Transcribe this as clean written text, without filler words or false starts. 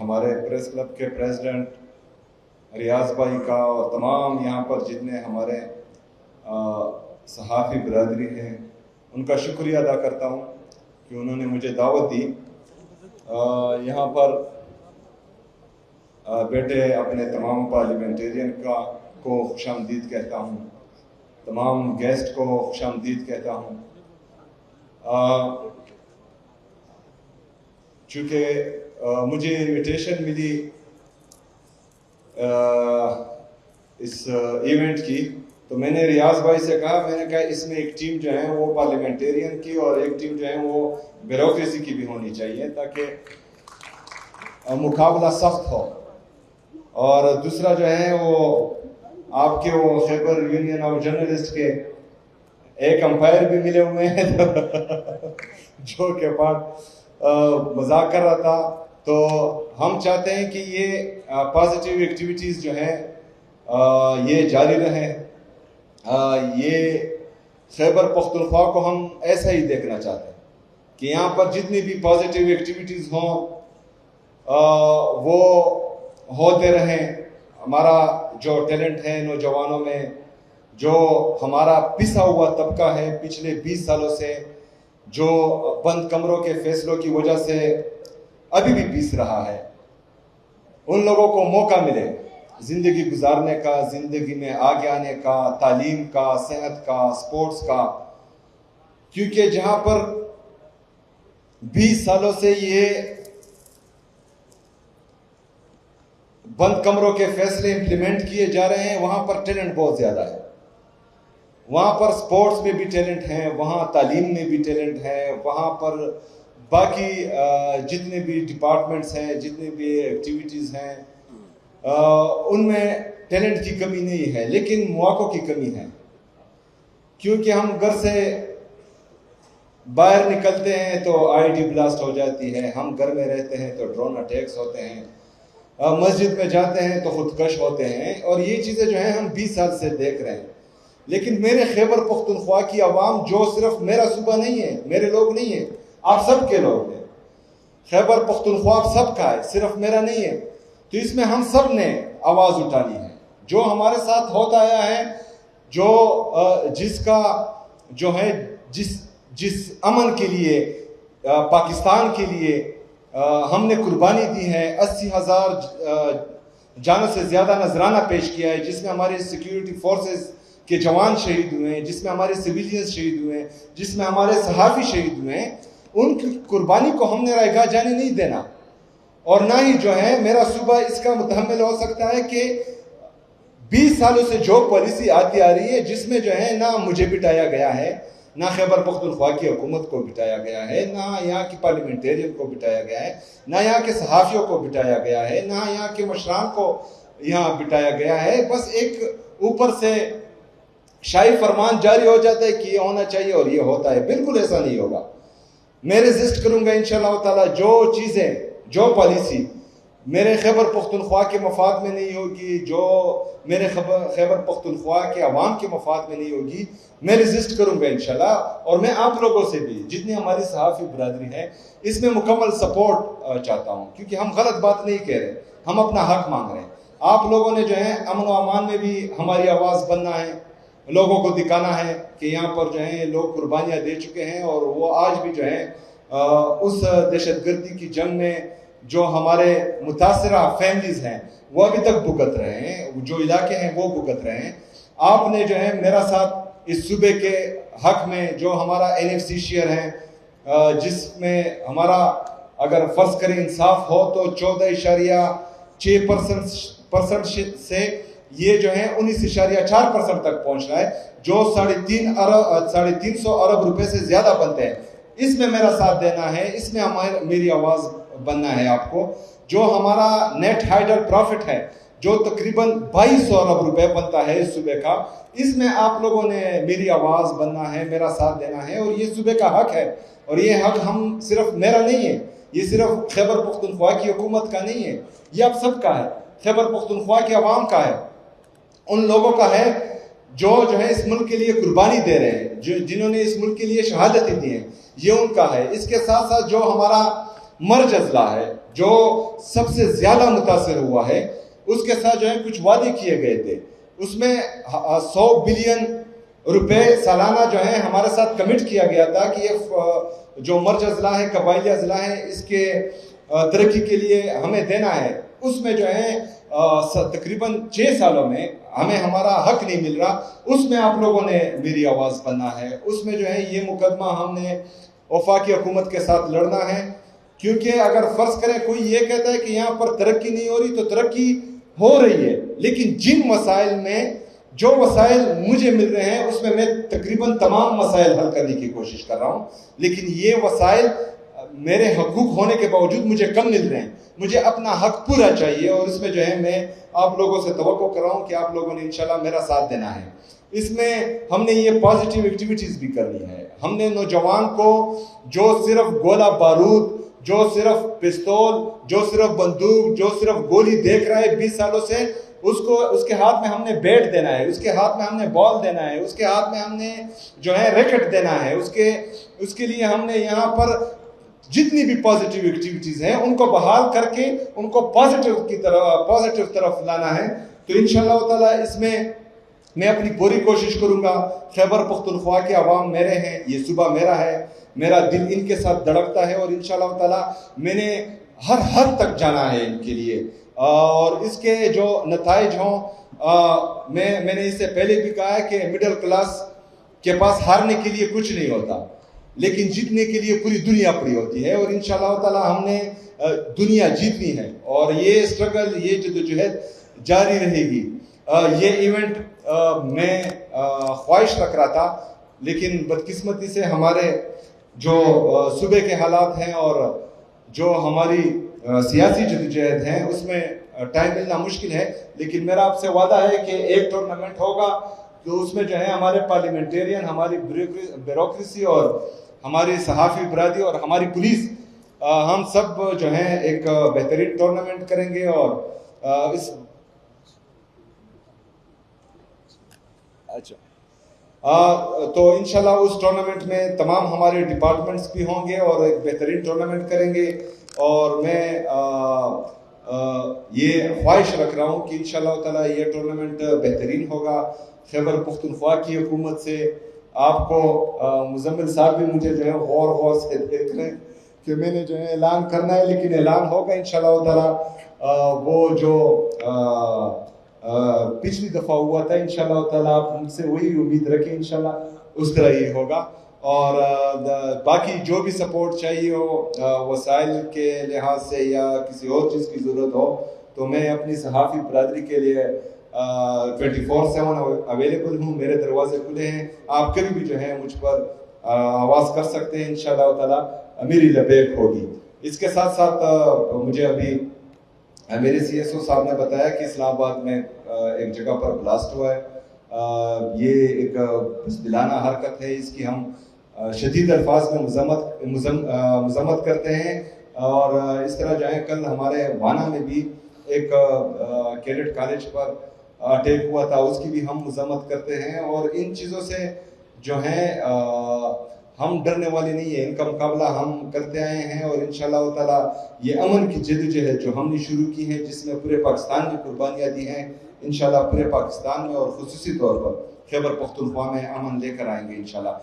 हमारे press club के president रियाज भाई का और तमाम यहाँ पर जितने हमारे सहाफ़ी बरदरी हैं उनका शुक्रिया अदा करता हूँ कि उन्होंने मुझे दावत दी। यहाँ पर बैठे अपने तमाम पार्लियामेंटेरियन को खुशामदीद कहता हूँ, तमाम गेस्ट को खुशामदीद कहता हूँ। चूँकि मुझे इनविटेशन मिली इस इवेंट की, तो मैंने रियाज भाई से कहा, मैंने कहा इसमें एक टीम जो है वो पार्लियामेंटेरियन की और एक टीम जो है वो ब्यूरोक्रेसी की भी होनी चाहिए ताकि मुकाबला सख्त हो। और दूसरा जो है वो आपके वो खैबर यूनियन ऑफ जर्नलिस्ट के एक अंपायर भी मिले हुए हैं जो के पास मजाक कर रहा था। तो हम चाहते हैं कि ये पॉजिटिव एक्टिविटीज़ जो है ये जारी रहें। ये खैबर पख्तूनख्वा को हम ऐसा ही देखना चाहते हैं कि यहाँ पर जितनी भी पॉजिटिव एक्टिविटीज़ हों वो होते रहें। हमारा जो टैलेंट है नौजवानों में, जो हमारा पिसा हुआ तबका है पिछले 20 सालों से, जो बंद कमरों के फैसलों की वजह से अभी भी पीस रहा है, उन लोगों को मौका मिले ज़िंदगी गुजारने का, ज़िंदगी में आगे आने का, तालीम का, सेहत का, स्पोर्ट्स का। क्योंकि जहाँ पर 20 सालों से ये बंद कमरों के फैसले इंप्लीमेंट किए जा रहे हैं, वहाँ पर टैलेंट बहुत ज़्यादा है। वहाँ पर स्पोर्ट्स में भी टैलेंट है, वहाँ तालीम में भी टैलेंट है, वहाँ पर बाकी जितने भी डिपार्टमेंट्स हैं, जितने भी एक्टिविटीज़ हैं, उनमें टैलेंट की कमी नहीं है, लेकिन मौक़ों की कमी है। क्योंकि हम घर से बाहर निकलते हैं तो आईडी ब्लास्ट हो जाती है, हम घर में रहते हैं तो ड्रोन अटैक्स होते हैं, मस्जिद में जाते हैं तो खुदकश होते हैं, और ये चीज़ें जो हैं हम 20 साल से देख रहे हैं। लेकिन मेरे खैबर पख्तूनख्वा की आवाम, जो सिर्फ मेरा सूबा नहीं है, मेरे लोग नहीं है, आप सब के लोग हैं। खैबर पख्तूनख्वा आप सब का है, सिर्फ मेरा नहीं है। तो इसमें हम सब ने आवाज़ उठानी है। जो हमारे साथ होता आया है, जो जिसका जो है जिस अमन के लिए, पाकिस्तान के लिए हमने कुर्बानी दी है, 80,000 जानों से ज़्यादा नजराना पेश किया है, जिसमें हमारे सिक्योरिटी फोर्सेस के जवान शहीद हुए हैं, जिसमें हमारे सिविलियंस शहीद हुए हैं, जिसमें हमारे सहाफ़ी शहीद हुए हैं, उनकी कुर्बानी को हमने रैगा जाने नहीं देना। और ना ही जो है मेरा सूबा इसका मुतहम्मिल हो सकता है कि 20 सालों से जो पॉलिसी आती आ रही है, जिसमें जो है ना मुझे बिठाया गया है, ना खैबर पख्तूनख्वा की हुकूमत को बिठाया गया है, ना यहाँ की पार्लियामेंटेरियन को बिठाया गया है, ना यहाँ के सहाफ़ियों को बिठाया गया है, ना यहाँ के मशरान को यहाँ बिठाया गया है। बस एक ऊपर से शाही फरमान जारी हो जाता है कि ये होना चाहिए और ये होता है। बिल्कुल ऐसा नहीं होगा। मैं रेजिस्ट करूँगा इंशाअल्लाह ताला। जो चीज़ें, जो पॉलिसी मेरे खैबर पख्तूनख्वा के मफाद में नहीं होगी, जो मेरे खैबर पख्तूनख्वा के अवाम के मफाद में नहीं होगी, मैं रेजिस्ट करूँगा इंशाल्लाह। और मैं आप लोगों से भी, जितनी हमारी सहाफ़ी बरादरी है, इसमें मुकम्मल सपोर्ट चाहता हूँ। क्योंकि हम गलत बात नहीं कह रहे, हम अपना हक मांग रहे हैं। आप लोगों ने जो है अमन व अमान में भी हमारी आवाज़ बनना है, लोगों को दिखाना है कि यहाँ पर जो है लोग कुर्बानियाँ दे चुके हैं, और वो आज भी जो है उस दहशतगर्दी की जंग में जो हमारे मुतासरा फैमिलीज़ हैं वो अभी तक भुगत रहे हैं, जो इलाके हैं वो भुगत रहे हैं। आपने जो है मेरा साथ इस सूबे के हक में, जो हमारा NFC शेयर है, जिसमें हमारा अगर फ़र्ज़ करें इंसाफ हो तो 14.6% से ये जो है 19.4% तक पहुंच रहा है, जो 350 अरब रुपए से ज़्यादा बनते हैं। इसमें मेरा साथ देना है, इसमें मेरी आवाज़ बनना है आपको। जो हमारा नेट हाइडल प्रॉफिट है, जो तकरीबन 2200 अरब रुपए बनता है इस सूबे का, इसमें आप लोगों ने मेरी आवाज़ बनना है, मेरा साथ देना है। और ये सूबे का हक है, और ये हक हम सिर्फ मेरा नहीं है, ये सिर्फ खैबर पख्तूनख्वा की हुकूमत का नहीं है, ये आप सबका है, खैबर पख्तूनख्वा के अवाम का है, उन लोगों का है जो है इस मुल्क के लिए कुर्बानी दे रहे हैं, जिन्होंने इस मुल्क के लिए शहादतें दी हैं, ये उनका है। इसके साथ साथ जो हमारा मर्ज अजला है, جو سب سے زیادہ متاثر ہوا ہے، اس کے ساتھ جو ہے کچھ وعدے کیے گئے تھے. اس میں 100 بلین روپے سالانہ جو ہے ہمارے ساتھ کمٹ کیا گیا تھا کہ یہ جو مرج اضلاع ہے، قبائلی اضلاع ہے، اس کے ترقی کے لیے ہمیں دینا ہے. اس میں جو ہے تقریباً 6 سالوں میں ہمیں ہمارا حق نہیں مل رہا. اس میں آپ لوگوں نے میری آواز بننا ہے. اس میں جو ہے یہ مقدمہ ہم نے وفاقی حکومت کے ساتھ لڑنا ہے، کیونکہ اگر فرض کریں کوئی یہ کہتا ہے کہ یہاں پر ترقی نہیں ہو رہی، تو ترقی ہو رہی ہے، لیکن جن مسائل میں جو وسائل مجھے مل رہے ہیں اس میں تقریباً تمام مسائل حل کرنے کی کوشش کر رہا ہوں. لیکن یہ وسائل میرے حقوق ہونے کے باوجود مجھے کم مل رہے ہیں. مجھے اپنا حق پورا چاہیے، اور اس میں جو ہے میں آپ لوگوں سے توقع کر رہا ہوں کہ آپ لوگوں نے انشاءاللہ میرا ساتھ دینا ہے. اس میں ہم نے یہ پازیٹیو ایکٹیویٹیز بھی کرنی ہے. ہم نے نوجوان کو جو صرف گولہ بارود، جو صرف پستول، جو صرف بندوق، جو صرف گولی دیکھ رہا ہے 20 سالوں سے، اس کے ہاتھ میں ہم نے بیٹ دینا ہے، اس کے ہاتھ میں ہم نے بال دینا ہے، اس کے ہاتھ میں ہم نے جو ہے ریکٹ دینا ہے. اس کے لیے ہم نے یہاں پر جتنی بھی پازیٹیو ایکٹیویٹیز ہیں ان کو بحال کر کے ان کو پازیٹیو طرف لانا ہے. تو انشاءاللہ تعالی اس میں اپنی پوری کوشش کروں گا. خیبر پختونخوا کے عوام میرے ہیں، یہ صوبہ میرا ہے، میرا دل ان کے ساتھ دھڑکتا ہے، اور انشاءاللہ تعالی میں نے ہر حد تک جانا ہے ان کے لیے. اور اس کے جو نتائج ہوں، میں نے اس سے پہلے بھی کہا ہے کہ مڈل کلاس کے پاس ہارنے کے لیے کچھ نہیں ہوتا، لیکن جیتنے کے لیے پوری دنیا پڑی ہوتی ہے. اور انشاءاللہ تعالی ہم نے دنیا جیتنی ہے، اور یہ اسٹرگل، یہ جدوجہد جاری رہے گی. یہ ایونٹ میں خواہش رکھ رہا تھا، لیکن بدقسمتی سے ہمارے جو صوبے کے حالات ہیں اور جو ہماری سیاسی جدوجہد ہیں اس میں ٹائم ملنا مشکل ہے. لیکن میرا آپ سے وعدہ ہے کہ ایک ٹورنامنٹ ہوگا، تو اس میں جو ہے ہمارے پارلیمنٹیرین، ہماری بیوروکریسی اور ہماری صحافی برادری اور ہماری پولیس، ہم سب جو ہیں ایک بہترین ٹورنامنٹ کریں گے. اور اس تو انشاءاللہ اس ٹورنامنٹ میں تمام ہمارے ڈپارٹمنٹس بھی ہوں گے اور ایک بہترین ٹورنامنٹ کریں گے. اور میں یہ خواہش رکھ رہا ہوں کہ انشاءاللہ تعالی یہ ٹورنامنٹ بہترین ہوگا. خیبر پختونخوا کی حکومت سے آپ کو مزمل صاحب بھی مجھے جو ہے غور سے دیکھ رہے ہیں کہ میں نے جو ہے اعلان کرنا ہے، لیکن اعلان ہوگا انشاءاللہ تعالی. وہ جو پچھلی دفعہ ہوا تھا، انشاءاللہ تعالی آپ مجھ سے وہی امید رکھیں، انشاءاللہ اس طرح ہی ہوگا. اور باقی جو بھی سپورٹ چاہیے ہو وسائل کے لحاظ سے یا کسی اور چیز کی ضرورت ہو، تو میں اپنی صحافی برادری کے لیے 24/7 اویلیبل ہوں. میرے دروازے کھلے ہیں، آپ کبھی بھی جو ہے مجھ پر آواز کر سکتے ہیں. انشاءاللہ تعالی میری لبیک ہوگی. اس کے ساتھ ساتھ مجھے ابھی میرے CSO صاحب نے بتایا کہ اسلام آباد میں ایک جگہ پر بلاسٹ ہوا ہے. یہ ایک بزدلانہ حرکت ہے، اس کی ہم شدید الفاظ میں مذمت کرتے ہیں. اور اس طرح جو ہے کل ہمارے وانا میں بھی ایک کیڈٹ کالج پر اٹیک ہوا تھا، اس کی بھی ہم مذمت کرتے ہیں. اور ان چیزوں سے جو ہیں ہم ڈرنے والے نہیں ہیں، ان کا مقابلہ ہم کرتے آئے ہیں. اور انشاءاللہ تعالی یہ امن کی جدوجہد جو ہم نے شروع کی ہے، جس میں پورے پاکستان کی قربانیاں دی ہیں، انشاءاللہ پورے پاکستان میں اور خصوصی طور پر خیبر پختونخوا میں امن لے کر آئیں گے انشاءاللہ.